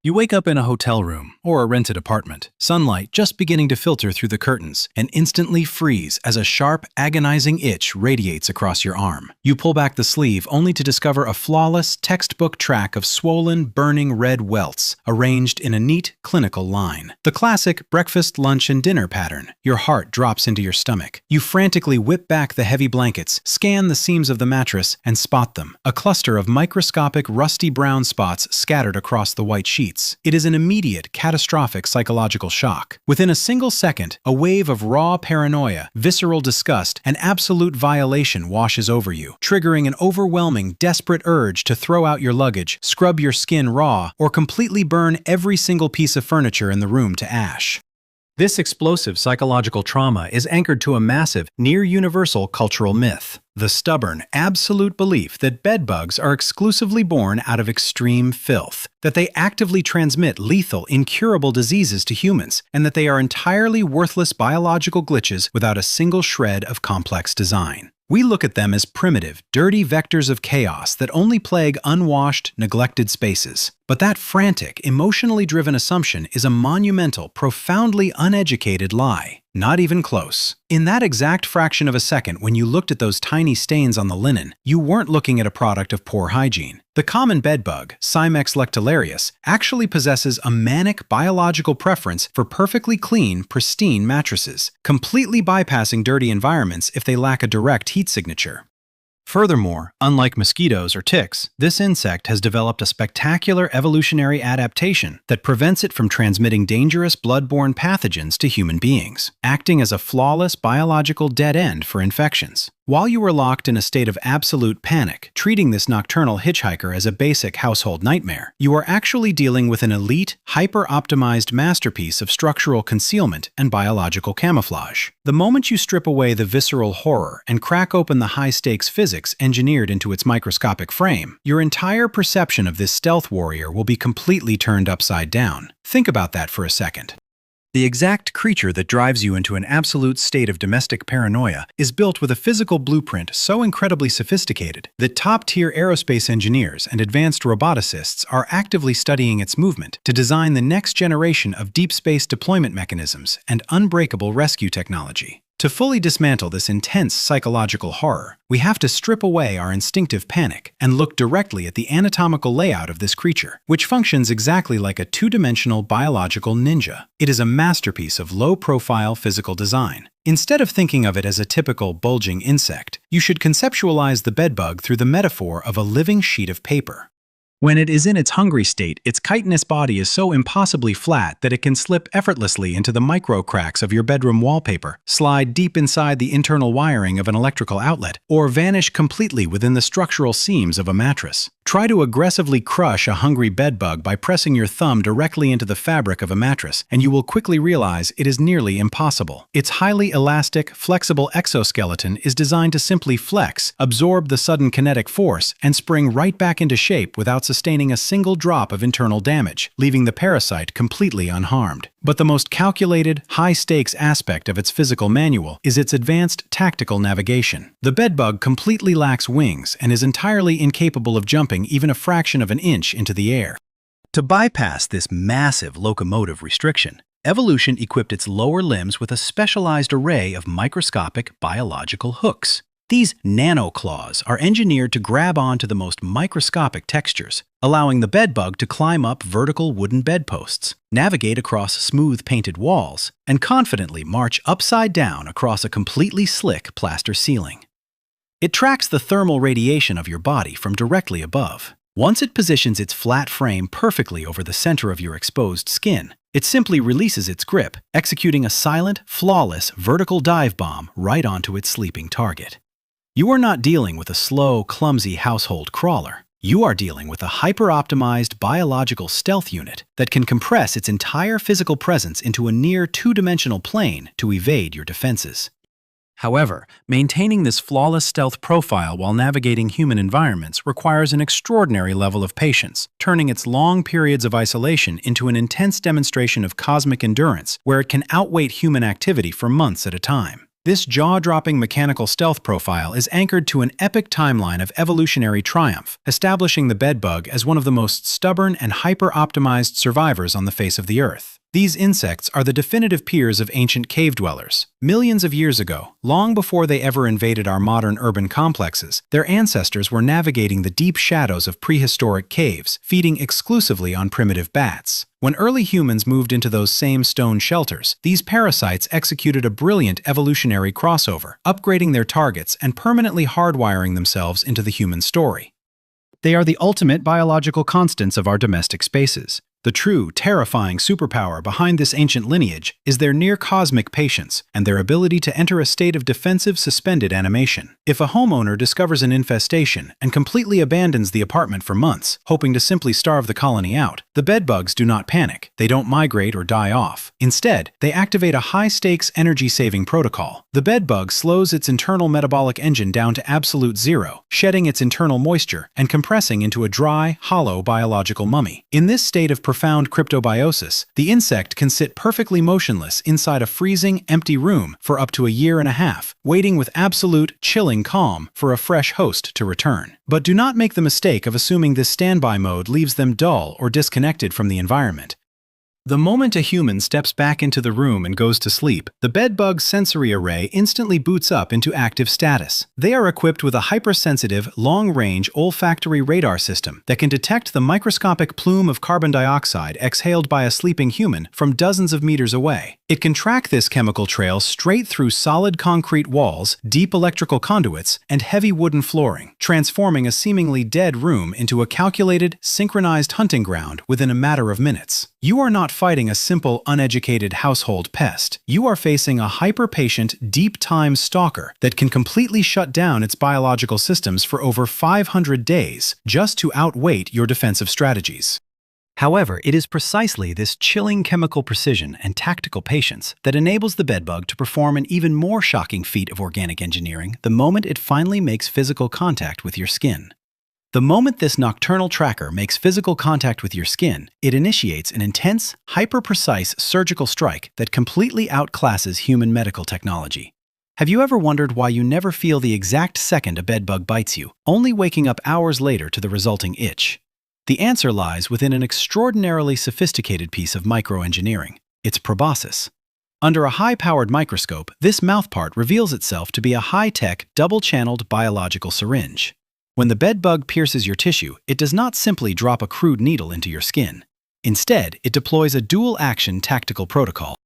You wake up in a hotel room or a rented apartment, sunlight just beginning to filter through the curtains, and instantly freeze as a sharp, agonizing itch radiates across your arm. You pull back the sleeve only to discover a flawless, textbook track of swollen, burning red welts arranged in a neat, clinical line. The classic breakfast, lunch, and dinner pattern. Your heart drops into your stomach. You frantically whip back the heavy blankets, scan the seams of the mattress, and spot them. A cluster of microscopic, rusty brown spots scattered across the white sheets. It is an immediate, catastrophic psychological shock. Within a single second, a wave of raw paranoia, visceral disgust, and absolute violation washes over you, triggering an overwhelming, desperate urge to throw out your luggage, scrub your skin raw, or completely burn every single piece of furniture in the room to ash. This explosive psychological trauma is anchored to a massive, near-universal cultural myth. The stubborn, absolute belief that bedbugs are exclusively born out of extreme filth, that they actively transmit lethal, incurable diseases to humans, and that they are entirely worthless biological glitches without a single shred of complex design. We look at them as primitive, dirty vectors of chaos that only plague unwashed, neglected spaces. But that frantic, emotionally driven assumption is a monumental, profoundly uneducated lie. Not even close. In that exact fraction of a second when you looked at those tiny stains on the linen, you weren't looking at a product of poor hygiene. The common bedbug, Cimex lectularius, actually possesses a manic biological preference for perfectly clean, pristine mattresses, completely bypassing dirty environments if they lack a direct heat signature. Furthermore, unlike mosquitoes or ticks, this insect has developed a spectacular evolutionary adaptation that prevents it from transmitting dangerous blood-borne pathogens to human beings, acting as a flawless biological dead end for infections. While you were locked in a state of absolute panic, treating this nocturnal hitchhiker as a basic household nightmare, you are actually dealing with an elite, hyper-optimized masterpiece of structural concealment and biological camouflage. The moment you strip away the visceral horror and crack open the high-stakes physics engineered into its microscopic frame, your entire perception of this stealth warrior will be completely turned upside down. Think about that for a second. The exact creature that drives you into an absolute state of domestic paranoia is built with a physical blueprint so incredibly sophisticated that top-tier aerospace engineers and advanced roboticists are actively studying its movement to design the next generation of deep space deployment mechanisms and unbreakable rescue technology. To fully dismantle this intense psychological horror, we have to strip away our instinctive panic and look directly at the anatomical layout of this creature, which functions exactly like a two-dimensional biological ninja. It is a masterpiece of low-profile physical design. Instead of thinking of it as a typical bulging insect, you should conceptualize the bedbug through the metaphor of a living sheet of paper. When it is in its hungry state, its chitinous body is so impossibly flat that it can slip effortlessly into the micro cracks of your bedroom wallpaper, slide deep inside the internal wiring of an electrical outlet, or vanish completely within the structural seams of a mattress. Try to aggressively crush a hungry bedbug by pressing your thumb directly into the fabric of a mattress, and you will quickly realize it is nearly impossible. Its highly elastic, flexible exoskeleton is designed to simply flex, absorb the sudden kinetic force, and spring right back into shape without sustaining a single drop of internal damage, leaving the parasite completely unharmed. But the most calculated, high-stakes aspect of its physical manual is its advanced tactical navigation. The bedbug completely lacks wings and is entirely incapable of jumping even a fraction of an inch into the air. To bypass this massive locomotive restriction, evolution equipped its lower limbs with a specialized array of microscopic biological hooks. These nanoclaws are engineered to grab onto the most microscopic textures, allowing the bedbug to climb up vertical wooden bedposts, navigate across smooth painted walls, and confidently march upside down across a completely slick plaster ceiling. It tracks the thermal radiation of your body from directly above. Once it positions its flat frame perfectly over the center of your exposed skin, it simply releases its grip, executing a silent, flawless vertical dive bomb right onto its sleeping target. You are not dealing with a slow, clumsy household crawler. You are dealing with a hyper-optimized biological stealth unit that can compress its entire physical presence into a near two-dimensional plane to evade your defenses. However, maintaining this flawless stealth profile while navigating human environments requires an extraordinary level of patience, turning its long periods of isolation into an intense demonstration of cosmic endurance where it can outwait human activity for months at a time. This jaw-dropping mechanical stealth profile is anchored to an epic timeline of evolutionary triumph, establishing the bedbug as one of the most stubborn and hyper-optimized survivors on the face of the Earth. These insects are the definitive peers of ancient cave dwellers. Millions of years ago, long before they ever invaded our modern urban complexes, their ancestors were navigating the deep shadows of prehistoric caves, feeding exclusively on primitive bats. When early humans moved into those same stone shelters, these parasites executed a brilliant evolutionary crossover, upgrading their targets and permanently hardwiring themselves into the human story. They are the ultimate biological constants of our domestic spaces. The true, terrifying superpower behind this ancient lineage is their near-cosmic patience and their ability to enter a state of defensive suspended animation. If a homeowner discovers an infestation and completely abandons the apartment for months, hoping to simply starve the colony out, the bedbugs do not panic. They don't migrate or die off. Instead, they activate a high-stakes energy-saving protocol. The bedbug slows its internal metabolic engine down to absolute zero, shedding its internal moisture and compressing into a dry, hollow biological mummy. In this state of profound cryptobiosis, the insect can sit perfectly motionless inside a freezing, empty room for up to a year and a half, waiting with absolute, chilling calm for a fresh host to return. But do not make the mistake of assuming this standby mode leaves them dull or disconnected from the environment. The moment a human steps back into the room and goes to sleep, the bedbug's sensory array instantly boots up into active status. They are equipped with a hypersensitive, long-range olfactory radar system that can detect the microscopic plume of carbon dioxide exhaled by a sleeping human from dozens of meters away. It can track this chemical trail straight through solid concrete walls, deep electrical conduits, and heavy wooden flooring, transforming a seemingly dead room into a calculated, synchronized hunting ground within a matter of minutes. You are not fighting a simple, uneducated household pest. You are facing a hyper-patient, deep-time stalker that can completely shut down its biological systems for over 500 days just to outweight your defensive strategies. However, it is precisely this chilling chemical precision and tactical patience that enables the bedbug to perform an even more shocking feat of organic engineering the moment it finally makes physical contact with your skin. The moment this nocturnal tracker makes physical contact with your skin, it initiates an intense, hyper-precise surgical strike that completely outclasses human medical technology. Have you ever wondered why you never feel the exact second a bedbug bites you, only waking up hours later to the resulting itch? The answer lies within an extraordinarily sophisticated piece of microengineering, its proboscis. Under a high-powered microscope, this mouthpart reveals itself to be a high-tech, double-channeled biological syringe. When the bedbug pierces your tissue, it does not simply drop a crude needle into your skin. Instead, it deploys a dual-action tactical protocol.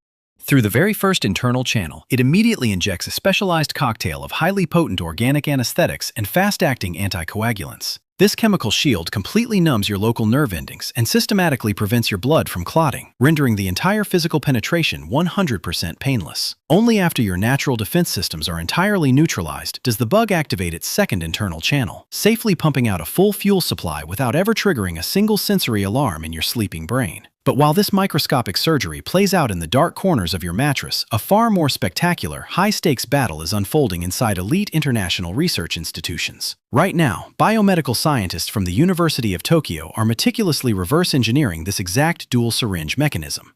Through the very first internal channel, it immediately injects a specialized cocktail of highly potent organic anesthetics and fast-acting anticoagulants. This chemical shield completely numbs your local nerve endings and systematically prevents your blood from clotting, rendering the entire physical penetration 100% painless. Only after your natural defense systems are entirely neutralized does the bug activate its second internal channel, safely pumping out a full fuel supply without ever triggering a single sensory alarm in your sleeping brain. But while this microscopic surgery plays out in the dark corners of your mattress, a far more spectacular, high-stakes battle is unfolding inside elite international research institutions. Right now, biomedical scientists from the University of Tokyo are meticulously reverse-engineering this exact dual syringe mechanism.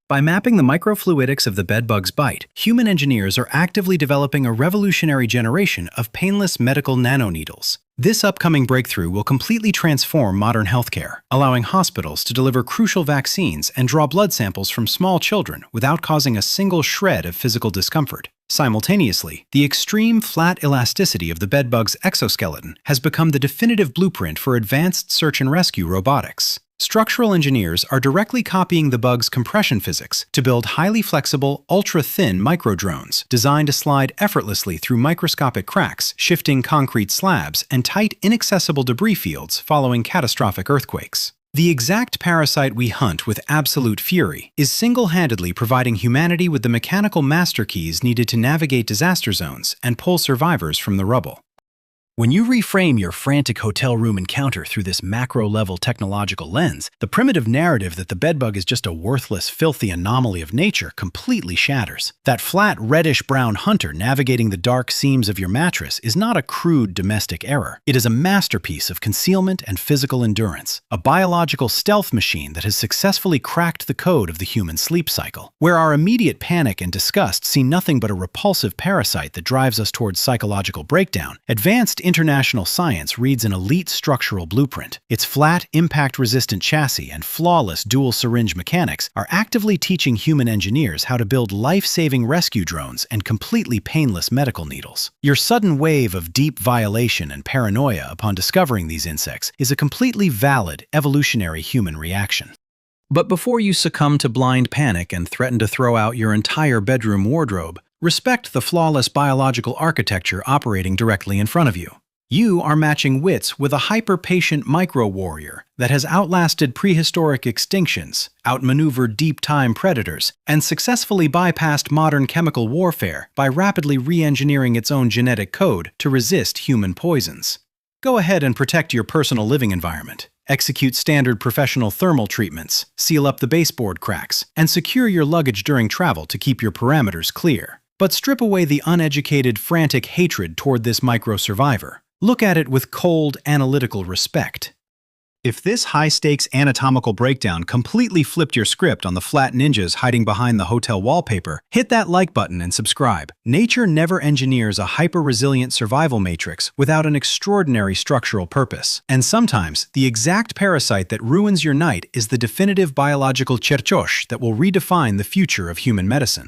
By mapping the microfluidics of the bedbug's bite, human engineers are actively developing a revolutionary generation of painless medical nanoneedles. This upcoming breakthrough will completely transform modern healthcare, allowing hospitals to deliver crucial vaccines and draw blood samples from small children without causing a single shred of physical discomfort. Simultaneously, the extreme flat elasticity of the bedbug's exoskeleton has become the definitive blueprint for advanced search and rescue robotics. Structural engineers are directly copying the bug's compression physics to build highly flexible, ultra-thin microdrones designed to slide effortlessly through microscopic cracks, shifting concrete slabs, and tight, inaccessible debris fields following catastrophic earthquakes. The exact parasite we hunt with absolute fury is single-handedly providing humanity with the mechanical master keys needed to navigate disaster zones and pull survivors from the rubble. When you reframe your frantic hotel room encounter through this macro-level technological lens, the primitive narrative that the bedbug is just a worthless, filthy anomaly of nature completely shatters. That flat, reddish-brown hunter navigating the dark seams of your mattress is not a crude domestic error. It is a masterpiece of concealment and physical endurance, a biological stealth machine that has successfully cracked the code of the human sleep cycle. Where our immediate panic and disgust see nothing but a repulsive parasite that drives us towards psychological breakdown, advanced international science reads an elite structural blueprint. Its flat, impact-resistant chassis and flawless dual-syringe mechanics are actively teaching human engineers how to build life-saving rescue drones and completely painless medical needles. Your sudden wave of deep violation and paranoia upon discovering these insects is a completely valid, evolutionary human reaction. But before you succumb to blind panic and threaten to throw out your entire bedroom wardrobe, respect the flawless biological architecture operating directly in front of you. You are matching wits with a hyper-patient micro-warrior that has outlasted prehistoric extinctions, outmaneuvered deep-time predators, and successfully bypassed modern chemical warfare by rapidly re-engineering its own genetic code to resist human poisons. Go ahead and protect your personal living environment. Execute standard professional thermal treatments, seal up the baseboard cracks, and secure your luggage during travel to keep your parameters clear. But strip away the uneducated, frantic hatred toward this micro-survivor. Look at it with cold, analytical respect. If this high-stakes anatomical breakdown completely flipped your script on the flat ninjas hiding behind the hotel wallpaper, hit that like button and subscribe. Nature never engineers a hyper-resilient survival matrix without an extraordinary structural purpose. And sometimes, the exact parasite that ruins your night is the definitive biological cherchosh that will redefine the future of human medicine.